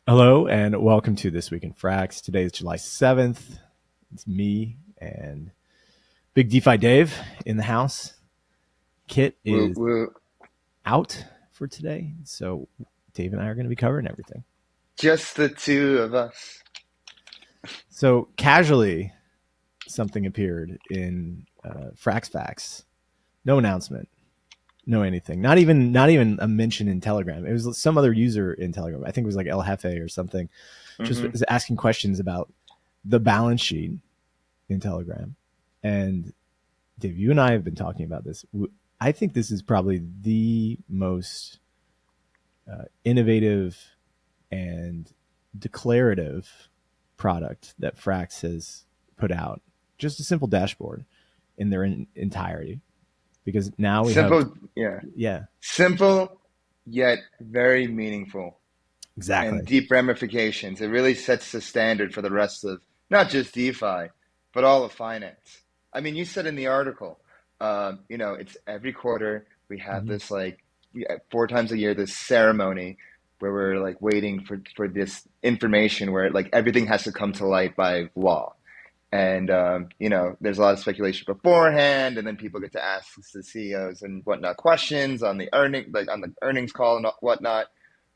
Hello and welcome to This Week in Frax. Today is July 7th. It's me and Big DeFi Dave in the house. Kit Woo, is woo. out for today, so Dave and I are going to be covering everything. Just the two of us. So casually, something appeared in Frax Facts. No announcement, no anything. Not even a mention in Telegram. It was some other user in Telegram. I think it was like El Jefe or something. Just hmm was asking questions about the balance sheet in Telegram. And Dave, you and I have been talking about this. I think this is probably the most innovative and declarative product that Frax has put out. Just a simple dashboard in their entirety. Because now we have, Simple, yeah. yeah, Simple, yet very meaningful and exactly. deep ramifications. It really sets the standard for the rest of not just DeFi, but all of finance. I mean, you said in the article, it's every quarter we have Mhm. this four times a year, this ceremony where we're like waiting for this information where like everything has to come to light by law. And there's a lot of speculation beforehand, and then people get to ask the CEOs and whatnot questions on the earnings call and whatnot.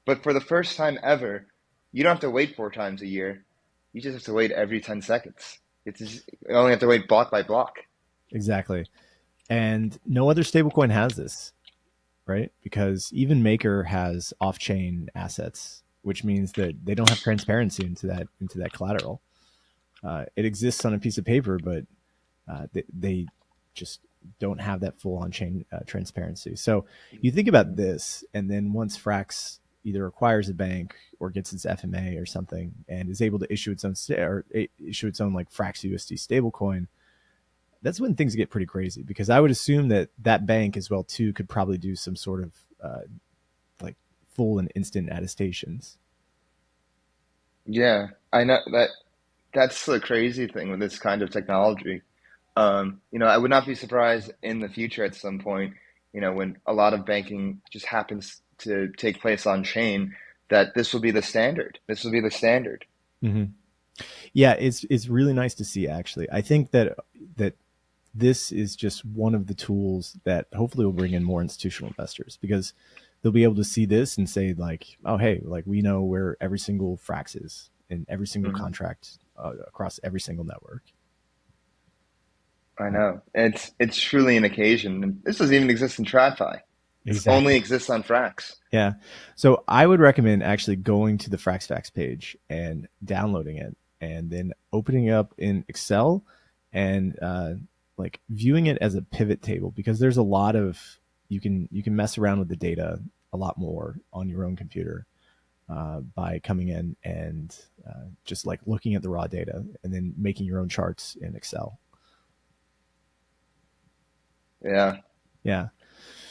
But for the first time ever, you don't have to wait four times a year. You just have to wait every 10 seconds. You only have to wait block by block. Exactly. And no other stablecoin has this, right? Because even Maker has off-chain assets, which means that they don't have transparency into that collateral. It exists on a piece of paper, but they just don't have that full on-chain transparency. So you think about this, and then once Frax either acquires a bank or gets its FMA or something, and is able to issue its own issue its own like Frax USD stablecoin, that's when things get pretty crazy. Because I would assume that that bank as well too could probably do some sort of like full and instant attestations. Yeah, I know that's the crazy thing with this kind of technology. I would not be surprised in the future at some point, when a lot of banking just happens to take place on chain, that this will be the standard. This will be the standard. Mm-hmm. Yeah, it's really nice to see. Actually, I think that this is just one of the tools that hopefully will bring in more institutional investors, because they'll be able to see this and say like, oh hey, like we know where every single Frax is in every single hmm contract across every single network. I Uh, know. It's truly an occasion. And this doesn't even exist in TradFi. This only exactly. exists on Frax. Yeah. So I would recommend actually going to the FraxFacts page and downloading it, and then opening it up in Excel and like viewing it as a pivot table, because there's a lot of you can mess around with the data a lot more on your own computer by coming in and just like looking at the raw data and then making your own charts in Excel. Yeah. Yeah.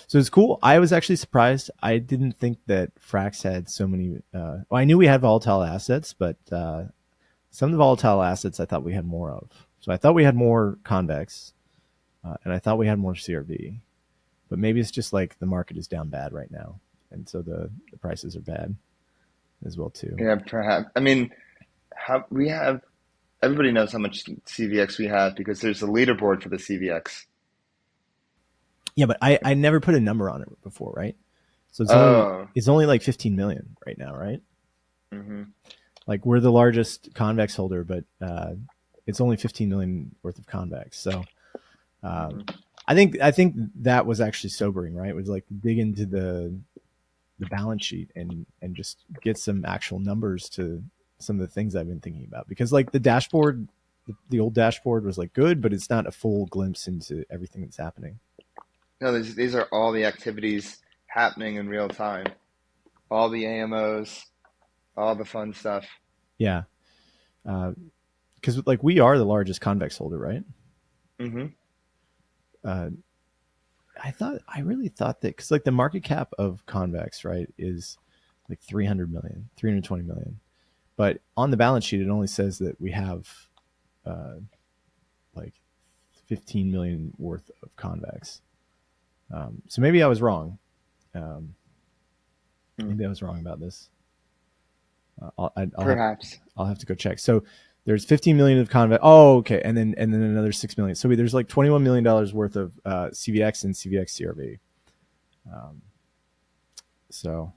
So it's cool. I was actually surprised. I didn't think that Frax had so many. Well, I knew we had volatile assets, but some of the volatile assets I thought we had more of. So I thought we had more convex, and I thought we had more CRV. But maybe it's just like the market is down bad right now, and so the prices are bad as well too. Yeah, perhaps. I mean, how we have everybody knows how much CVX we have because there's a leaderboard for the CVX. Yeah, but I never put a number on it before, right? So Oh. it's only like 15 million right now, right? hmm Like we're the largest convex holder, but it's only 15 million worth of convex. So um, hmm I think that was actually sobering, right? It was like dig into the balance sheet and just get some actual numbers to some of the things I've been thinking about. Because like the dashboard, the old dashboard was like good, but it's not a full glimpse into everything that's happening. No, these are all the activities happening in real time. All the AMOs, all the fun stuff. Yeah, because like we are the largest convex holder, right? hmm Uh, I really thought that, because like the market cap of convex, right, is like 300 million, 320 million. But on the balance sheet, it only says that we have uh, like 15 million worth of convex. So maybe I was wrong. Um, maybe I was wrong about this. I'll have Perhaps. I'll have to go check. So there's 15 million of convex. Oh, okay, and then another 6 million. So there's like 21 million dollars worth of CVX and CVX CRV. Um, so,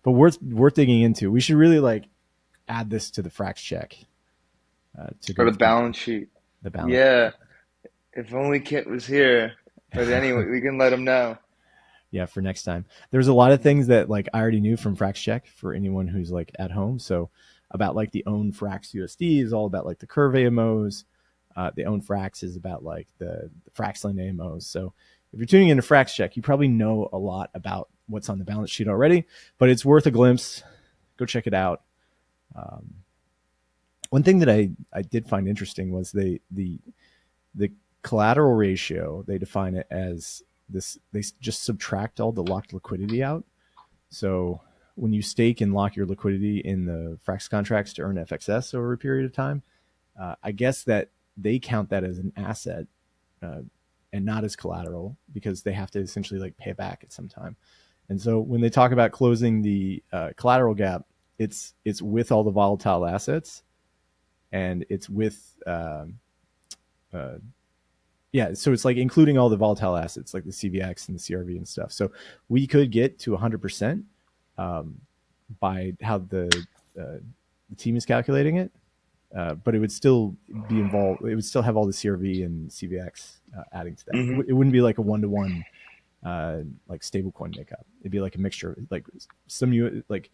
but worth digging into. We should really like add this to the Frax check to Or go the through balance sheet. the balance. Yeah. If only Kit was here. But anyway, we can let him know. Yeah, for next time. There's a lot of things that like I already knew from Frax check for anyone who's like at home. So about like the own Frax USD is all about like the curve AMOs. The own Frax is about like the Fraxland AMOs. So if you're tuning into Frax check, you probably know a lot about what's on the balance sheet already, but it's worth a glimpse. Go check it out. Um, one thing that I did find interesting was the collateral ratio. They define it as this. They just subtract all the locked liquidity out. So when you stake and lock your liquidity in the Frax contracts to earn FXS over a period of time, I guess that they count that as an asset uh, and not as collateral because they have to essentially like pay back at some time. And so when they talk about closing the collateral gap, it's with all the volatile assets and it's with uh, yeah, so it's like including all the volatile assets like the CVX and the CRV and stuff. So we could get to 100% um, by how the team is calculating it, but it would still be involved. It would still have all the CRV and CVX adding to that. Hmm. It wouldn't be like a one-to-one like stablecoin makeup. It'd be like a mixture, like some like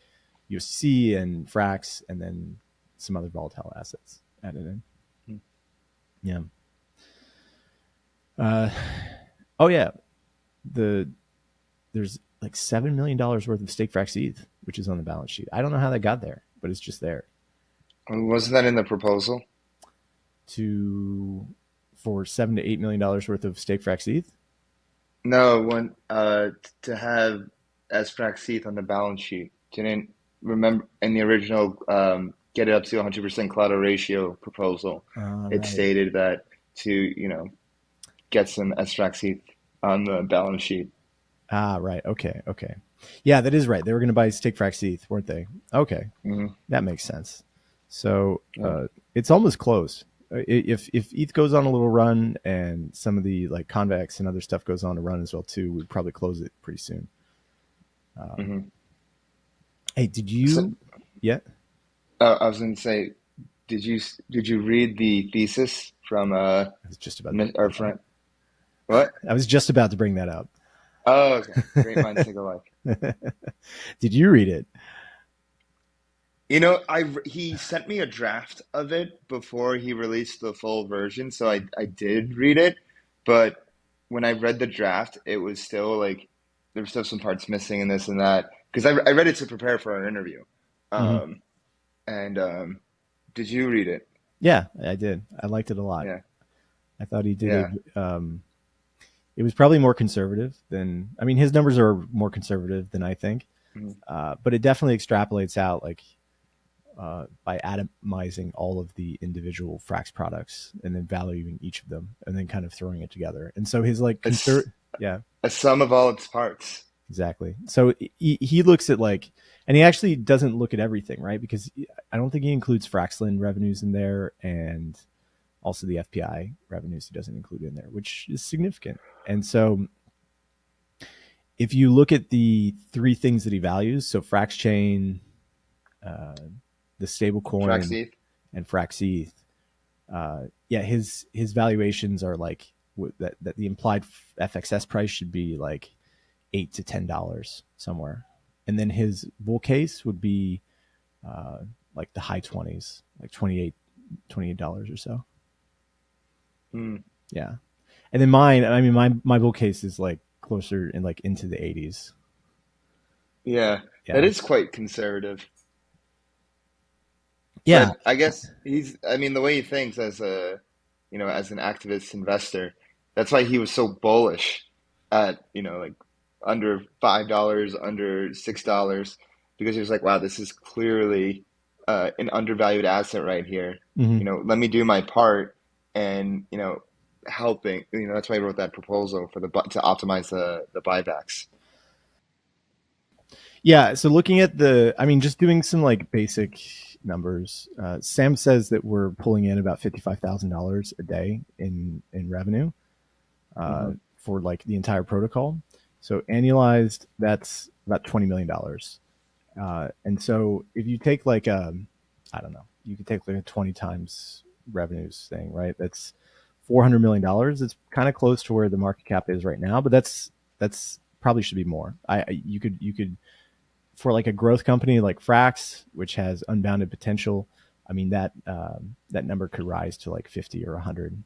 USC and Frax, and then some other volatile assets added in. Yeah. Uh, oh yeah, the there's like $7 million worth of stake FrxETH, which is on the balance sheet. I don't know how that got there, but it's just there Wasn't that in the proposal? to for $7 to $8 million worth of stake FrxETH. No, when to have sfrxETH on the balance sheet. Didn't remember in the original get it up to 100% collateral ratio proposal. It Right. stated that to, get some sfrxETH on the balance sheet. Right. Okay. Okay. Yeah, that is right. They were going to buy stake FrxETH, weren't they? Okay, Hmm. that makes sense. So Yeah. it's almost closed. If ETH goes on a little run and some of the like convex and other stuff goes on a run as well too, we'd probably close it pretty soon. Um, Hmm. hey, did So, you? Yeah, I was going to say, did you read the thesis from I was just about to bring our that up. friend? What? I was just about to bring that up. Oh, okay. Great minds think alike. Did you read it? He sent me a draft of it before he released the full version, so I did read it, but when I read the draft, it was still like there were still some parts missing and this and that because I read it to prepare for our interview. Hmm. Um, and did you read it? Yeah, I did. I liked it a lot. Yeah, I thought he did yeah. a. It was probably more conservative than. I mean, his numbers are more conservative than I think, Mhm. but it definitely extrapolates out like by atomizing all of the individual Frax products and then valuing each of them and then kind of throwing it together. And so his like It's yeah, a sum of all its parts. exactly. So he looks at like, and he actually doesn't look at everything, right? Because I don't think he includes Fraxland revenues in there and also the FPI revenues he doesn't include in there, which is significant. And so if you look at the three things that he values, so Frax chain, uh, the stable coin, FrxETH. and FrxETH, yeah, his valuations are like that the implied FXS price should be like $8 to $10 somewhere, and then his bull case would be uh, like the high 20s, like $28 or so. Hmm. Yeah, and then mine, I mean, my bull case is like closer in like into the 80s. Yeah, that Yeah, is quite conservative. yeah. But I guess I mean, the way he thinks as as an activist investor, that's why he was so bullish at, like under $5, under $6, because he was like, wow, this is clearly an undervalued asset right here. Hmm. Let me do my part and, helping, that's why he wrote that proposal to optimize the buybacks. Yeah. So looking at I mean, just doing some like basic numbers. Sam says that we're pulling in about $55,000 a day in revenue Hmm. for like the entire protocol. So annualized, that's about $20 million. And so if you take like I don't know, you could take like a 20 times revenues thing, right? That's $400 million. It's kind of close to where the market cap is right now, but that's probably should be more. You could for like a growth company like Frax, which has unbounded potential. I mean that number could rise to like 50 or 100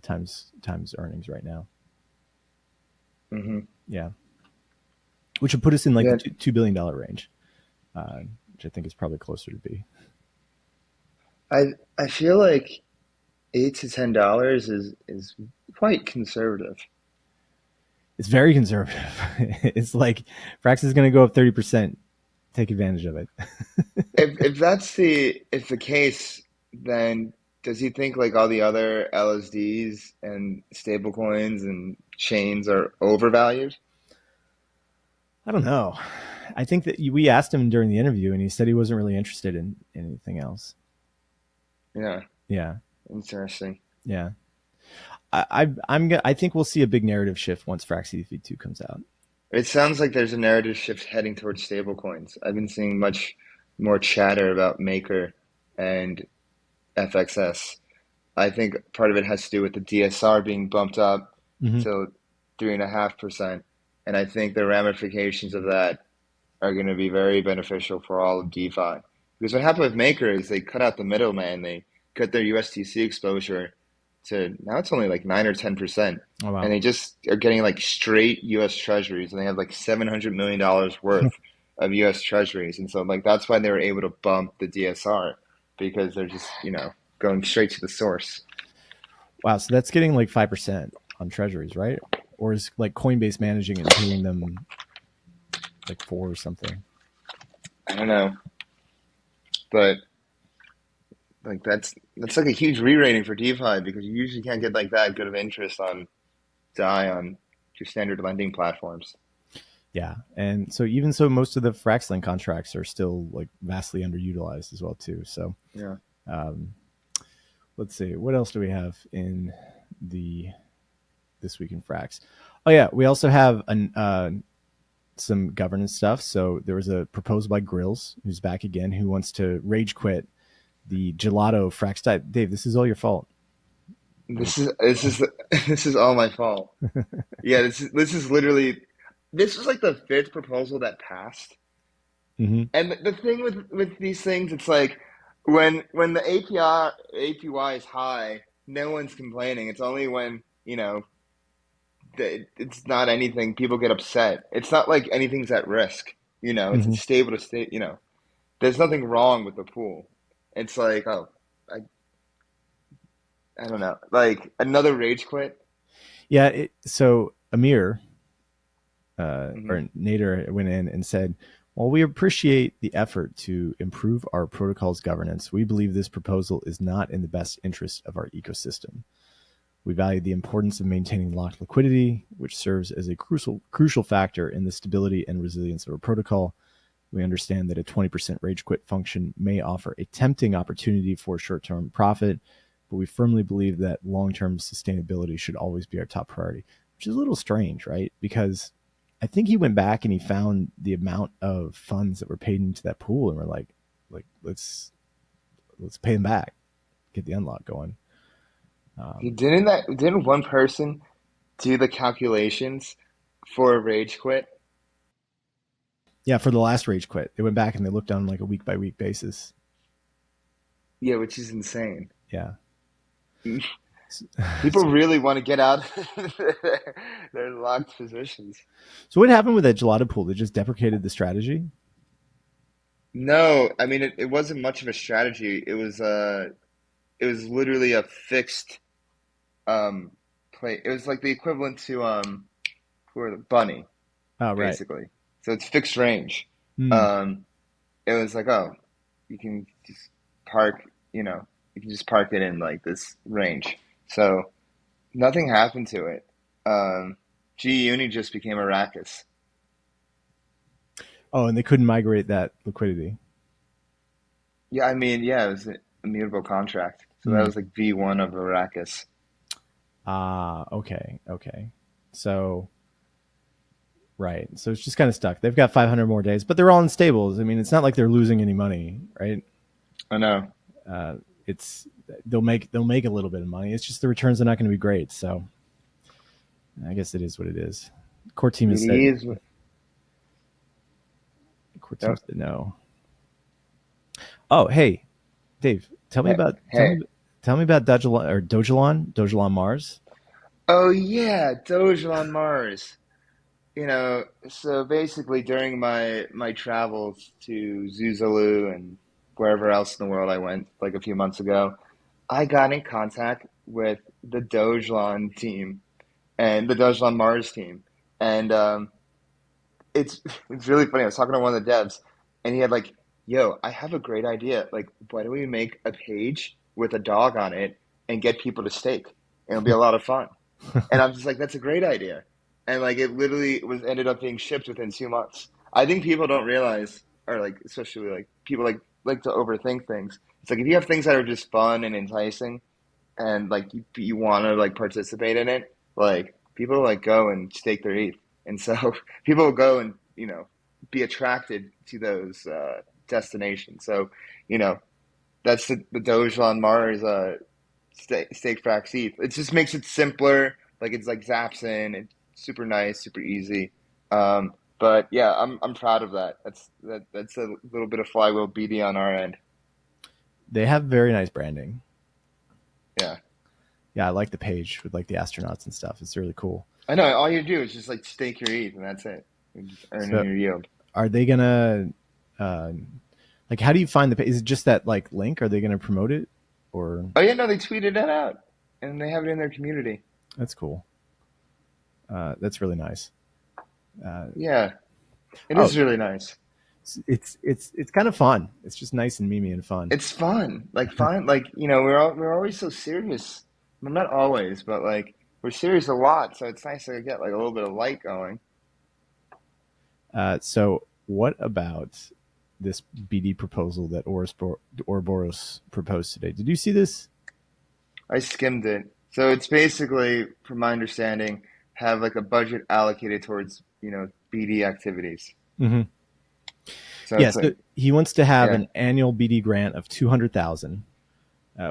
times earnings right now. Hmm. Yeah, which would put us in like the Yeah, $2 billion range, which I think is probably closer to be. I feel like $8 to $10 is quite conservative. It's very conservative. It's like Frax is going to go up 30%. Take advantage of it. If the case, then does he think like all the other LSDs and stablecoins and chains are overvalued? I don't know. I think that we asked him during the interview, and he said he wasn't really interested in anything else. Yeah, Yeah, interesting. yeah. I think we'll see a big narrative shift once FrxETH 2 comes out. It sounds like there's a narrative shift heading towards stablecoins. I've been seeing much more chatter about Maker and FXS. I think part of it has to do with the DSR being bumped up Hmm. to 3.5%. And I think the ramifications of that are going to be very beneficial for all of DeFi. Because what happened with Maker is they cut out the middleman. They cut their USDC exposure to now it's only like 9 or 10%. Oh And wow. they just are getting like straight US treasuries. And they have like $700 million worth of US treasuries. And so like that's why they were able to bump the DSR because they're just, going straight to the source. Wow. So that's getting like 5% on treasuries, right? Or is like Coinbase managing it and paying them like four or something? I don't know. But like that's like a huge re-rating for DeFi because you usually can't get like that good of interest on DAI on your standard lending platforms. Yeah, and so even so, most of the Fraxlink contracts are still like vastly underutilized as well too. So Yeah. um, let's see, what else do we have in the this week in Frax? Oh yeah, we also have some governance stuff. So there was a proposal by Grills, who's back again, who wants to rage quit the gelato Frax type. Dave, this is all your fault. This is this is all my fault. Yeah, this is literally this was like the fifth proposal that passed. Mm-hmm. And the thing with these things, it's like when the APY is high, no one's complaining. It's only when, it's not anything, people get upset. It's not like anything's at risk. Mm-hmm. It's stable to stay, there's nothing wrong with the pool. It's like, oh, I, I don't know. Like another rage quit. Yeah. So Amir Hmm. or Nader went in and said, while we appreciate the effort to improve our protocol's governance, we believe this proposal is not in the best interest of our ecosystem. We value the importance of maintaining locked liquidity, which serves as a crucial factor in the stability and resilience of our protocol. We understand that a 20% rage quit function may offer a tempting opportunity for short term profit, but we firmly believe that long term sustainability should always be our top priority, which is a little strange, right? Because I think he went back and he found the amount of funds that were paid into that pool, and we're like let's pay them back, get the unlock going. Um, Didn't one person do the calculations for a rage quit? yeah, for the last rage quit, they went back and they looked on like a week by week basis. Yeah, which is insane. Yeah. People So, really want to get out of their locked positions. so what happened with that gelato pool? They just deprecated the strategy. No, I mean it wasn't much of a strategy. It was literally a fixed um play. It was like the equivalent to for the bunny, Oh, right. basically. So it's fixed range. Hmm. Um it was like, oh, you can just park, you can just park it in like this range. So nothing happened to it. G Uni just became Arrakis. Oh, and they couldn't migrate that liquidity. Yeah, I mean, yeah, it was an immutable contract. So that Hmm. was like V1 of Arrakis. Ah, okay, okay. So right, so it's just kind of stuck. They've got 500 more days, but they're all in stables. I mean, it's not like they're losing any money, right? I know. Uh, it's they'll make a little bit of money. It's just the returns are not going to be great. So I guess it is what it is. Core team has said. BDE is, Core team yep. said no. Oh, hey, Dave, tell me Hey, about hey. tell me about Dogelon Mars. Oh yeah, Dogelon Mars. So basically during my travels to Zuzulu and wherever else in the world I went like a few months ago, I got in contact with the Dogelon team and the Dogelon Mars team. And it's it's really funny. I was talking to one of the devs, and he had like, "Yo, I have a great idea. Like, why don't we make a page with a dog on it and get people to stake? It'll be a lot of fun." And I'm just like, "That's a great idea." And like, it literally was ended up being shipped within 2 months. I think people don't realize, or like, especially like people like to overthink things. It's like if you have things that are just fun and enticing, and like you want to like participate in it, like people like go and stake their ETH, and so people will go and be attracted to those destinations. So you know that's the Dogelon Mars stake FrxETH. It just makes it simpler. Like it's like zaps in. It's super nice, super easy. But yeah, I'm proud of that. That's a little bit of Flywheel BD on our end. They have very nice branding. Yeah. Yeah, I like the page with like the astronauts and stuff. It's really cool. I know. All you do is just like stake your ETH, and that's it. You're just earning So, your yield. are they gonna uh, like? How do you find the? Is it just that like link? Are they gonna promote it, or Oh yeah, no, they tweeted that out, and they have it in their community. that's cool. That's really nice. Uh, Yeah, it oh, is really nice. it's kind of fun. It's just nice and memey and fun. It's fun, like fun, like we're always so serious. Well, not always, but like we're serious a lot. So it's nice to get like a little bit of light going. So, what about this BD proposal that Ouroboros proposed today? Did you see this? I skimmed it, so it's basically, from my understanding, have like a budget allocated towards BD activities. Mm-hmm. So Yeah, it's so like, he wants to have yeah. an annual BD grant of 200,000,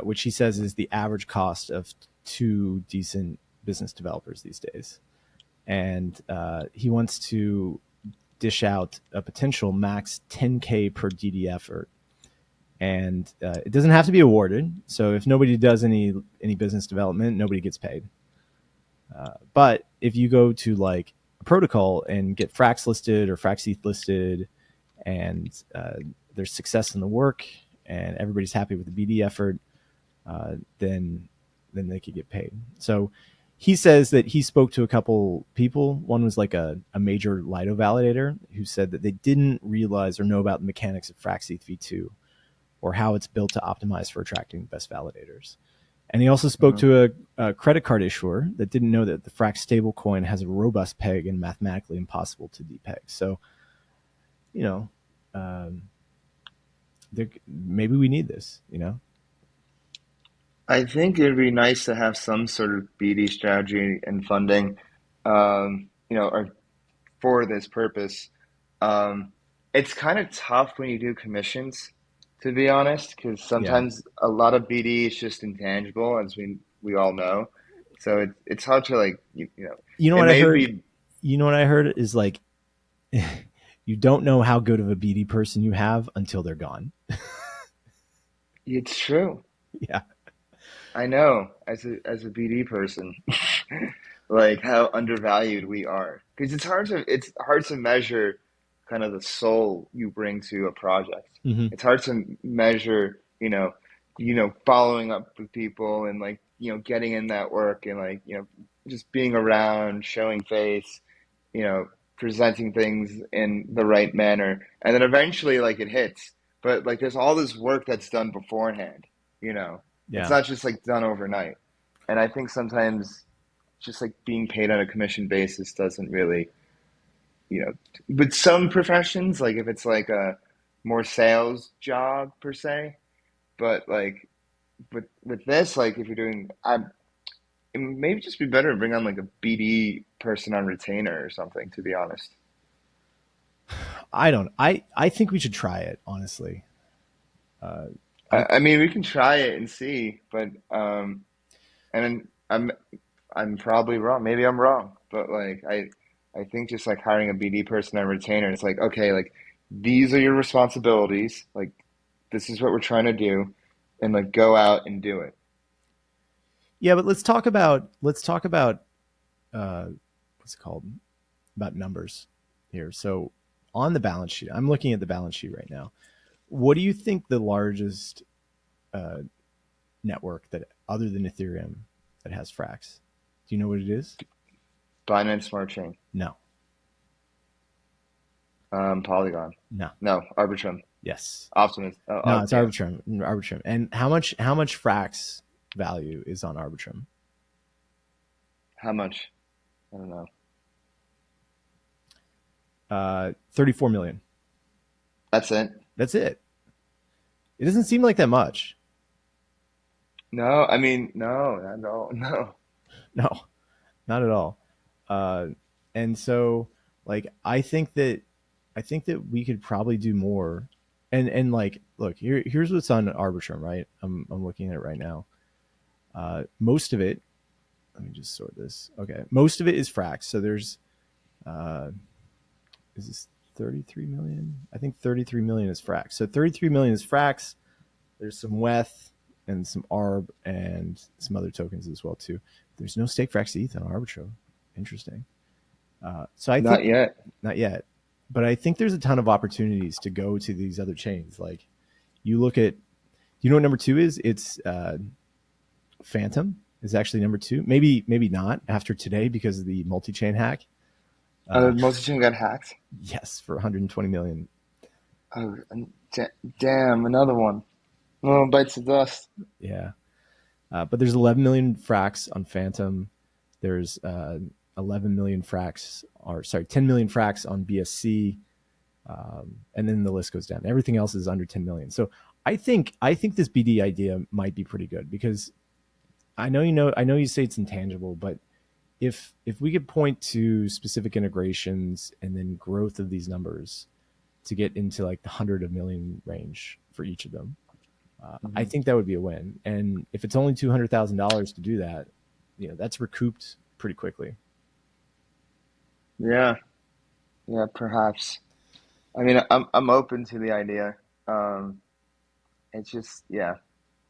which he says is the average cost of two decent business developers these days, and he wants to dish out a potential max 10K per DD effort, and it doesn't have to be awarded. So if nobody does any business development, nobody gets paid. But if you go to like a protocol and get Frax listed or FrxETH listed, and there's success in the work, and everybody's happy with the BD effort, then they could get paid. So he says that he spoke to a couple people. One was like a major Lido validator who said that they didn't realize or know about the mechanics of FrxETH v2 or how it's built to optimize for attracting the best validators. And he also spoke Mhm. to a credit card issuer that didn't know that the Frax stablecoin has a robust peg and mathematically impossible to depeg. So, you know, um, maybe we need this, you know? I think it'd be nice to have some sort of BD strategy and funding, or for this purpose. Um, it's kind of tough when you do commissions, to be honest, because Yeah. sometimes a lot of BD is just intangible, as we all know. So it's hard to like You know it what I may heard? be. You know what I heard is like, you don't know how good of a BD person you have until they're gone. It's true. Yeah. I know as a BD person, like how undervalued we are because it's hard to measure kind of the soul you bring to a project. Hmm. It's hard to measure, following up with people and like, getting in that work and like, just being around, showing face, you know, presenting things in the right manner. And then eventually like it hits. But like there's all this work that's done beforehand, you know. It's Yeah. not just like done overnight. And I think sometimes just like being paid on a commission basis doesn't really, with some professions, like if it's like a more sales job per se, but like with this, like if you're doing, it maybe just be better to bring on like a BD person on retainer or something, to be honest. I don't. I think we should try it honestly. Uh, I I mean, we can try it and see, but and then I'm probably wrong. Maybe I'm wrong, but like I think just like hiring a BD person on retainer, it's like okay, like these are your responsibilities. Like this is what we're trying to do, and like go out and do it. Yeah, but let's talk about uh, what's it called, about numbers here. So on the balance sheet, I'm looking at the balance sheet right now. What do you think the largest uh, network that other than Ethereum that has Frax? Do you know what it is? Binance Smart Chain, No, Polygon, no, no, Arbitrum, yes, Optimus. no. It's Yeah. Arbitrum. Arbitrum. And how much Frax value is on Arbitrum? How much? I don't know. 34 million. That's it. That's it. It doesn't seem like that much. No, I mean, no, not at all. No. No, not at all. Uh, and so, like, I think that we could probably do more. And like, look, here's what's on Arbitrum, right? I'm looking at it right now. Most of it. Let me just sort this. Okay, most of it is Frax. So there's uh, is this 33 million? I think 33 million is Frax. So 33 million is Frax. There's some WETH and some ARB and some other tokens as well too. There's no stake FrxETH on Arbitrum. Interesting. So I think Not yet. not yet, but I think there's a ton of opportunities to go to these other chains. Like you look at, you know what number two is? It's Phantom is actually number two. Maybe not after today because of the multi-chain hack. Uh, Multi-chain got hacked. yes, for 120 million. Oh, damn, another one. Oh, bites the dust. Yeah, but there's 11 million Frax on Phantom. There's 11 million Frax, or sorry, 10 million Frax on BSC, and then the list goes down. Everything else is under 10 million. So I think this BD idea might be pretty good because I know you say it's intangible, but if we could point to specific integrations and then growth of these numbers to get into like the hundred of million range for each of them, I Hmm. think that would be a win. And if it's only $200,000 to do that, that's recouped pretty quickly. Yeah, yeah, perhaps. I mean, I'm open to the idea. Um, it's just, yeah,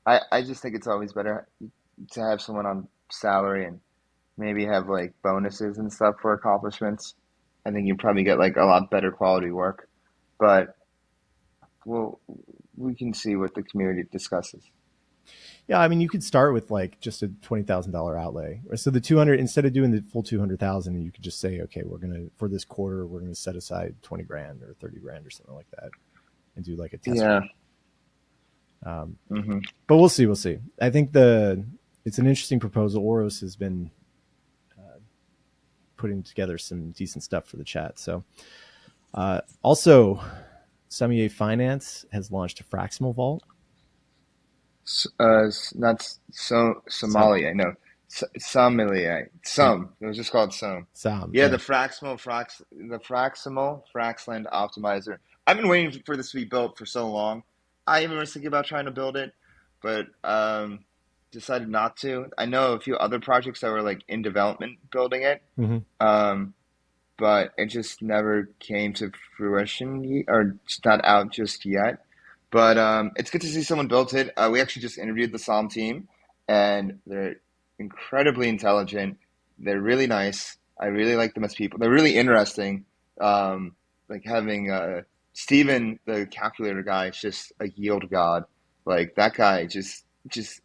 I just think it's always better to have someone on salary and maybe have like bonuses and stuff for accomplishments. I think you probably get like a lot better quality work, but we'll we can see what the community discusses. Yeah, I mean, you could start with like just a $20,000 outlay. So the 200, instead of doing the full 200,000, you could just say, okay, we're gonna for this quarter, we're gonna set aside 20 grand or 30 grand or something like that, and do like a test. Yeah. Um, Hmm. but we'll see. We'll see. I think it's an interesting proposal. Oros has been putting together some decent stuff for the chat. So also, Semier Finance has launched a fractional vault. Not so Some Somalia. No, Somalia. some Some. It was just called some. some Yeah, yeah. the Fraximal Fraxland Optimizer. I've been waiting for this to be built for so long. I even was thinking about trying to build it, but decided not to. I know a few other projects that were like in development building it, Hmm. um, but it just never came to fruition or it's not out just yet. But it's good to see someone built it. We actually just interviewed the Psalm team, and they're incredibly intelligent. They're really nice. I really like them as people. They're really interesting. Like having Steven, the calculator guy, is just a yield god. Like that guy just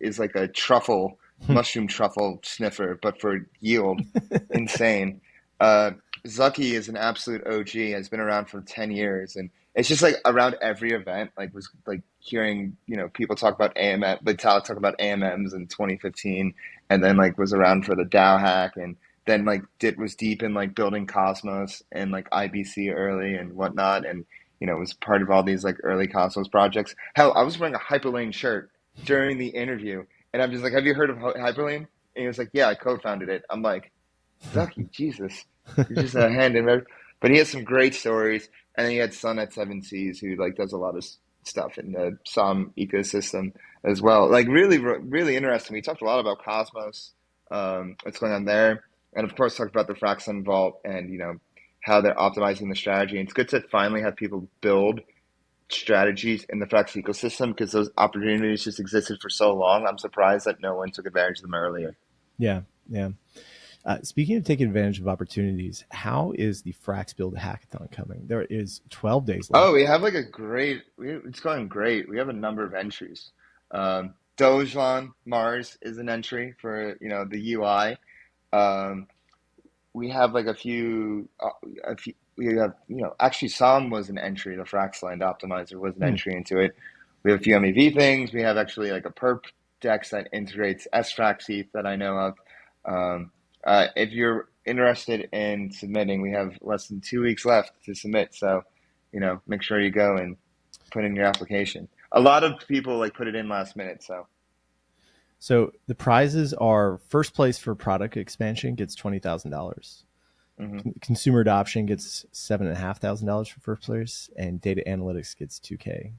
is like a truffle, mushroom truffle sniffer, but for yield, insane. Uh, Zucky is an absolute OG, has been around for 10 years. And it's just like around every event, like was like hearing, people talk about AMM, like Vitalik talk about AMMs in 2015, and then like was around for the DAO hack and then like was deep in like building Cosmos and like IBC early and whatnot, and was part of all these like early Cosmos projects. Hell, I was wearing a Hyperlane shirt during the interview, and I'm just like, "Have you heard of Hyperlane?" And he was like, "Yeah, I co-founded it." I'm like, "Ducky, Jesus, you're just a hand in." But he has some great stories, and then he had Sun at Seven Seas, who like does a lot of stuff in the SOM ecosystem as well. Like really, really interesting. We talked a lot about Cosmos, what's going on there, and of course talked about the Fraxon Vault and how they're optimizing the strategy. And it's good to finally have people build strategies in the Frax ecosystem because those opportunities just existed for so long. I'm surprised that no one took advantage of them earlier. Yeah, yeah. Speaking of taking advantage of opportunities, how is the Frax Build Hackathon coming? There is 12 days left. Oh, we have like it's going great. We have a number of entries. Dogelon Mars is an entry for, the UI. Um, we have like a few, we have, actually SOM was an entry. The Fraxland Optimizer was an Hmm. entry into it. We have a few MEV things. We have actually like a perp dex that integrates sfrxETH that I know of. If you're interested in submitting, we have less than 2 weeks left to submit. So, make sure you go and put in your application. A lot of people like put it in last minute. So the prizes are first place for product expansion gets $20,000. Mhm. Consumer adoption gets $7,500 for first place, and data analytics gets $2K.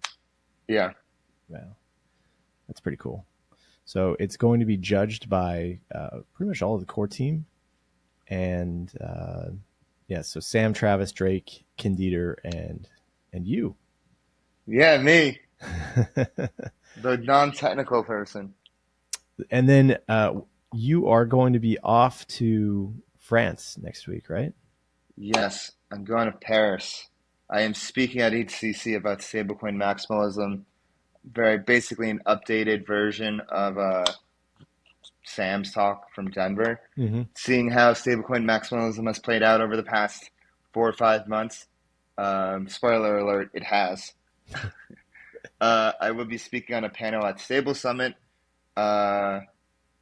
Yeah. Wow, that's pretty cool. So it's going to be judged by pretty much all of the core team, and yeah, so Sam, Travis, Drake, Kindieter, and you. Yeah, me, the non-technical person. And then you are going to be off to France next week, right? Yes, I'm going to Paris. I am speaking at HCC about stablecoin maximalism, very basically an updated version of Sam's talk from Denver, Mm-hmm. seeing how stablecoin maximalism has played out over the past 4 or 5 months. Spoiler alert, it has. I will be speaking on a panel at Stable Summit, uh,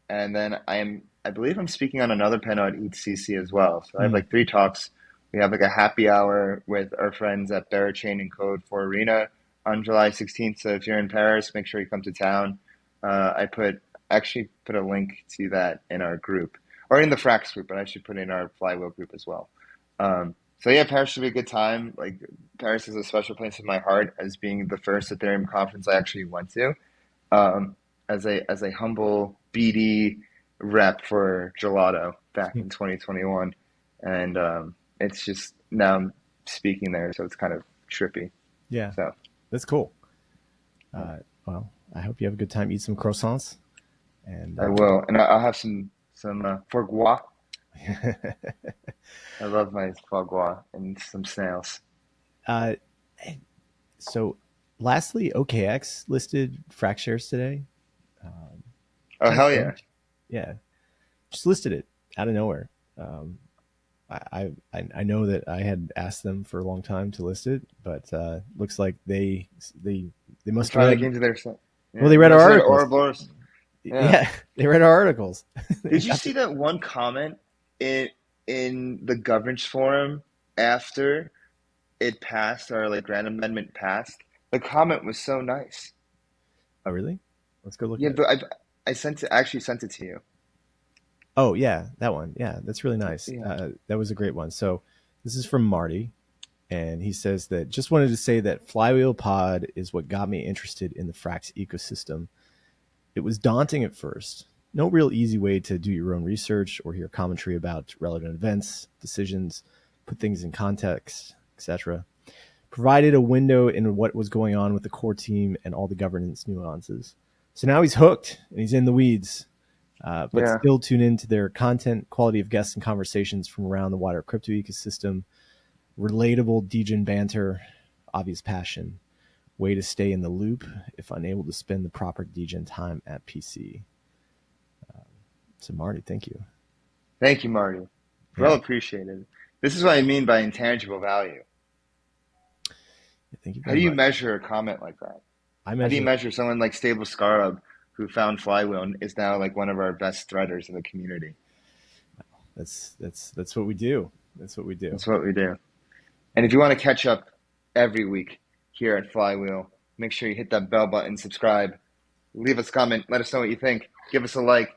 and then I believe I'm speaking on another panel at HCC as well. So I have Mm. like 3 talks. We have like a happy hour with our friends at Barachain and Code for Arena on July 16th. So if you're in Paris, make sure you come to town. I actually put a link to that in our group or in the Frax group, but I should put it in our Flywheel group as well. So yeah, Paris should be a good time. Like Paris is a special place in my heart as being the first Ethereum conference I actually went to. Um, as a humble BD rep for Gelato back in 2021, and it's just now I'm speaking there, so it's kind of trippy. Yeah, So that's cool. Well, I hope you have a good time. Eat some croissants, and I will, and I'll have some foie gras. I love my foie gras and some snails. uh, so lastly, OKX listed Frax shares today. Oh Kind of hell yeah! strange. Yeah, just listed it out of nowhere. I know that I had asked them for a long time to list it, but looks like they They must have finally read. came to their Well, yeah. they They read our must have read articles. Ouroboros. Yeah. Yeah, they read our articles. They Did you got see that one comment in the governance forum after it passed or like grant amendment passed? The comment was so nice. oh, really? Let's go look Yeah, at it. but I actually sent it to you. Oh, yeah, that one. Yeah, that's really nice. Yeah. That was a great one. So this is from Marty, and he says that just wanted to say that Flywheel Pod is what got me interested in the Frax ecosystem. It was daunting at first. No real easy way to do your own research or hear commentary about relevant events, decisions, put things in context, etc. Provided a window in what was going on with the core team and all the governance nuances. So now he's hooked and he's in the weeds. But Yeah. still tune into their content, quality of guests and conversations from around the wider crypto ecosystem, relatable degen banter, obvious passion, way to stay in the loop if unable to spend the proper degen time at PC. So Marty, thank you. Thank you, Marty. Well Yeah, appreciated. This is what I mean by intangible value. thank you How very do you much. measure a comment like that? I How do you measure. measure someone like Stable Scarab who found Flywheel and is now like one of our best threaders in the community? That's what we do. That's what we do. That's what we do. And if you want to catch up every week here at Flywheel, make sure you hit that bell button, subscribe, leave us a comment, let us know what you think, give us a like.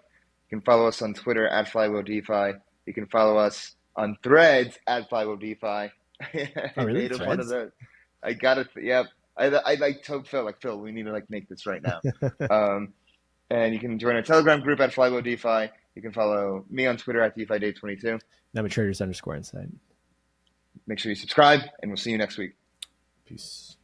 You can follow us on Twitter at FlywheelDeFi. You can follow us on Threads at FlywheelDeFi. Oh, I really? made up one of Threads? those. I got it. Yep. I like told Phil, like, Phil, we need to like make this right now. Um, and you can join our Telegram group at FlywheelDeFi. You can follow me on Twitter at DeFiDay22. Now traders _ insight. Make sure you subscribe, and we'll see you next week. Peace.